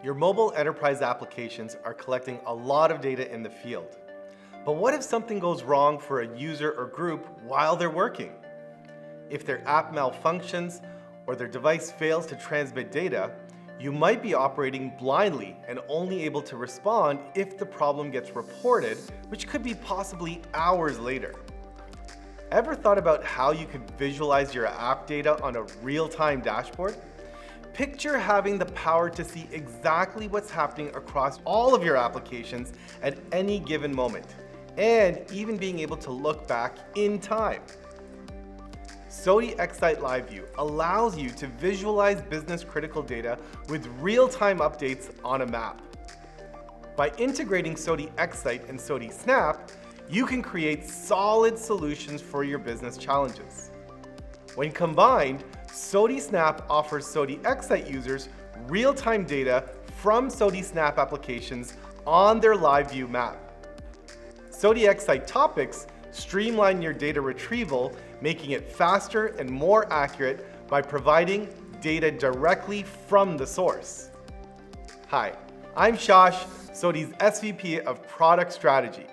Your mobile enterprise applications are collecting a lot of data in the field. But what if something goes wrong for a user or group while they're working? If their app malfunctions or their device fails to transmit data, you might be operating blindly and only able to respond if the problem gets reported, which could be possibly hours later. Ever thought about how you could visualize your app data on a real-time dashboard? Picture having the power to see exactly what's happening across all of your applications at any given moment, and even being able to look back in time. SOTI XSight Live View allows you to visualize business-critical data with real-time updates on a map. By integrating SOTI XSight and SOTI Snap, you can create solid solutions for your business challenges. When combined, SOTI Snap offers SOTI XSight users real-time data from SOTI Snap applications on their live view map. SOTI XSight topics streamline your data retrieval, making it faster and more accurate by providing data directly from the source. Hi, I'm Shash, SOTI's SVP of Product Strategy.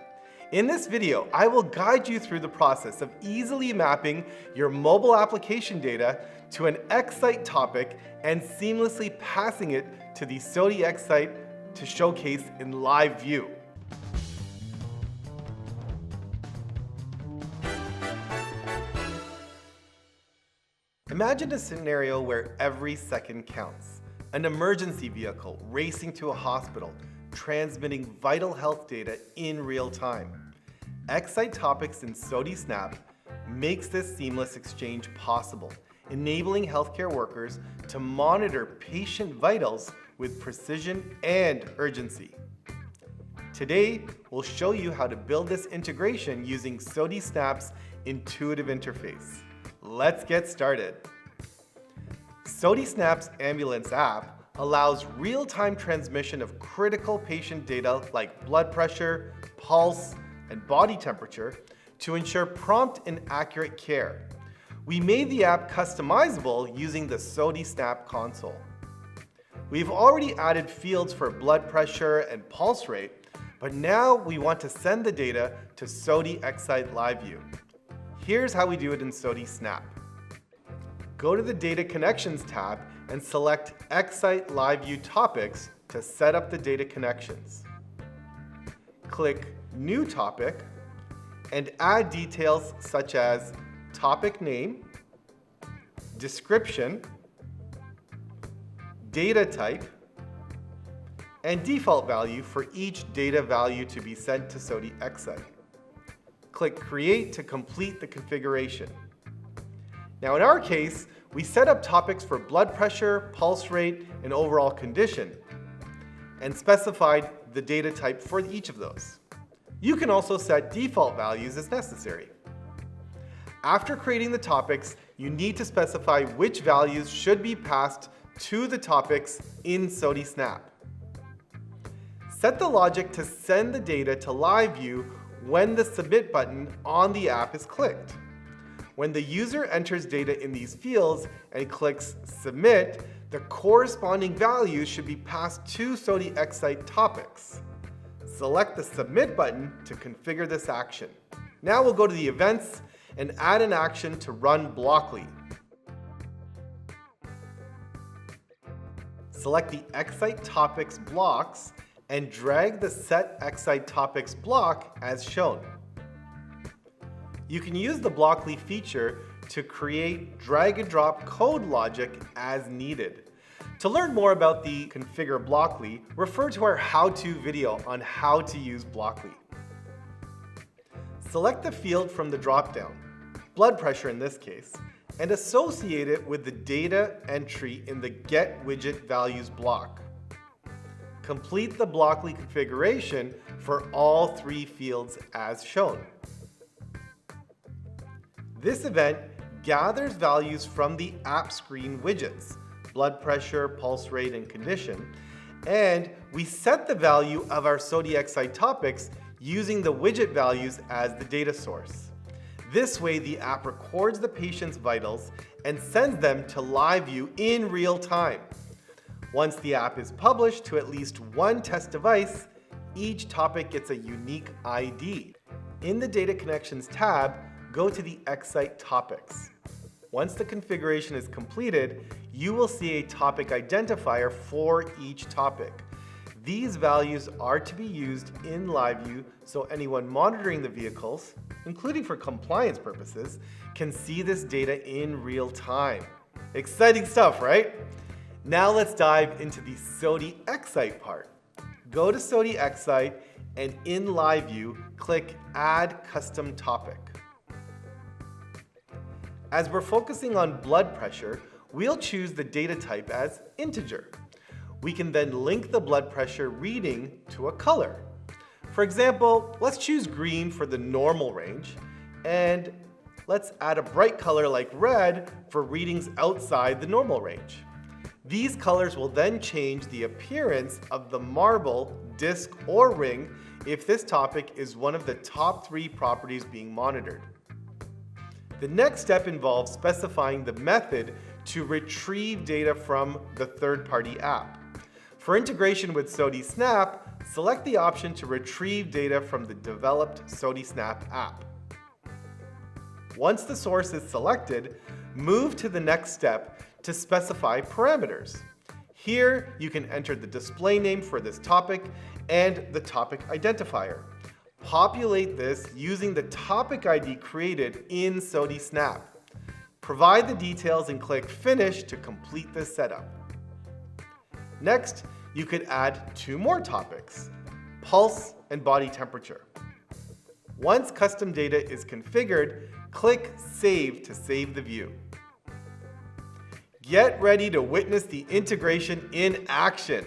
In this video, I will guide you through the process of easily mapping your mobile application data to an XSight topic and seamlessly passing it to the SOTI XSight to showcase in live view. Imagine a scenario where every second counts. An emergency vehicle racing to a hospital, transmitting vital health data in real time. XSight Topics in SOTI Snap makes this seamless exchange possible, enabling healthcare workers to monitor patient vitals with precision and urgency. Today, we'll show you how to build this integration using SOTI Snap's intuitive interface. Let's get started. SOTI Snap's Ambulance app allows real-time transmission of critical patient data like blood pressure, pulse, and body temperature to ensure prompt and accurate care. We made the app customizable using the SOTI Snap console. We've already added fields for blood pressure and pulse rate, but now we want to send the data to SOTI XSight Live View. Here's how we do it in SOTI Snap. Go to the Data Connections tab and select XSight Live View Topics to set up the data connections. Click New Topic and add details such as topic name, description, data type, and default value for each data value to be sent to SOTI XSight. Click Create to complete the configuration. Now in our case, we set up topics for blood pressure, pulse rate, and overall condition, and specified the data type for each of those. You can also set default values as necessary. After creating the topics, you need to specify which values should be passed to the topics in SOTI Snap. Set the logic to send the data to live view when the Submit button on the app is clicked. When the user enters data in these fields and clicks Submit, the corresponding values should be passed to SOTI XSight Topics. Select the Submit button to configure this action. Now we'll go to the Events and add an action to run Blockly. Select the XSight Topics blocks and drag the Set XSight Topics block as shown. You can use the Blockly feature to create drag and drop code logic as needed. To learn more about the Configure Blockly, refer to our how-to video on how to use Blockly. Select the field from the dropdown, blood pressure in this case, and associate it with the data entry in the Get Widget Values block. Complete the Blockly configuration for all three fields as shown. This event gathers values from the app screen widgets, blood pressure, pulse rate, and condition, and we set the value of our SOTI XSight topics using the widget values as the data source. This way, the app records the patient's vitals and sends them to live view in real time. Once the app is published to at least one test device, each topic gets a unique ID. In the Data Connections tab, go to the XSight topics. Once the configuration is completed, you will see a topic identifier for each topic. These values are to be used in Live View so anyone monitoring the vehicles, including for compliance purposes, can see this data in real time. Exciting stuff, right? Now let's dive into the SOTI XSight part. Go to SOTI XSight and in Live View, click Add Custom Topic. As we're focusing on blood pressure, we'll choose the data type as integer. We can then link the blood pressure reading to a color. For example, let's choose green for the normal range, and let's add a bright color like red for readings outside the normal range. These colors will then change the appearance of the marble, disc, or ring if this topic is one of the top 3 properties being monitored. The next step involves specifying the method to retrieve data from the third-party app. For integration with SOTI Snap, select the option to retrieve data from the developed SOTI Snap app. Once the source is selected, move to the next step to specify parameters. Here, you can enter the display name for this topic and the topic identifier. Populate this using the topic ID created in SOTI Snap. Provide the details and click Finish to complete this setup. Next, you could add 2 more topics, pulse and body temperature. Once custom data is configured, click Save to save the view. Get ready to witness the integration in action.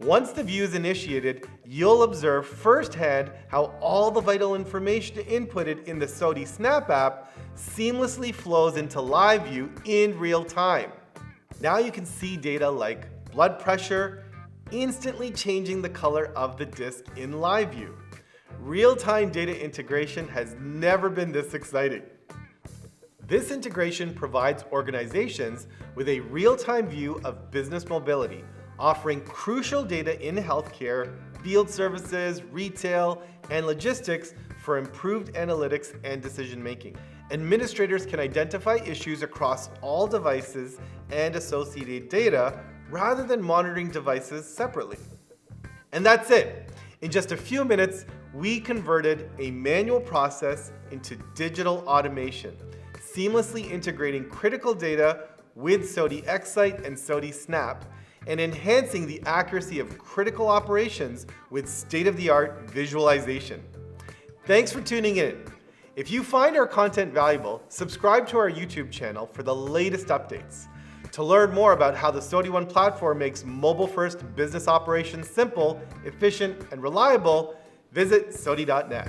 Once the view is initiated, you'll observe firsthand how all the vital information inputted in the SOTI Snap app seamlessly flows into Live View in real time. Now you can see data like blood pressure, instantly changing the color of the disc in Live View. Real-time data integration has never been this exciting. This integration provides organizations with a real-time view of business mobility, offering crucial data in healthcare, field services, retail, and logistics for improved analytics and decision-making. Administrators can identify issues across all devices and associated data rather than monitoring devices separately. And that's it. In just a few minutes, we converted a manual process into digital automation, seamlessly integrating critical data with SOTI XSight and SOTI Snap, and enhancing the accuracy of critical operations with state-of-the-art visualization. Thanks for tuning in. If you find our content valuable, subscribe to our YouTube channel for the latest updates. To learn more about how the SOTI One platform makes mobile-first business operations simple, efficient, and reliable, visit SOTI.net.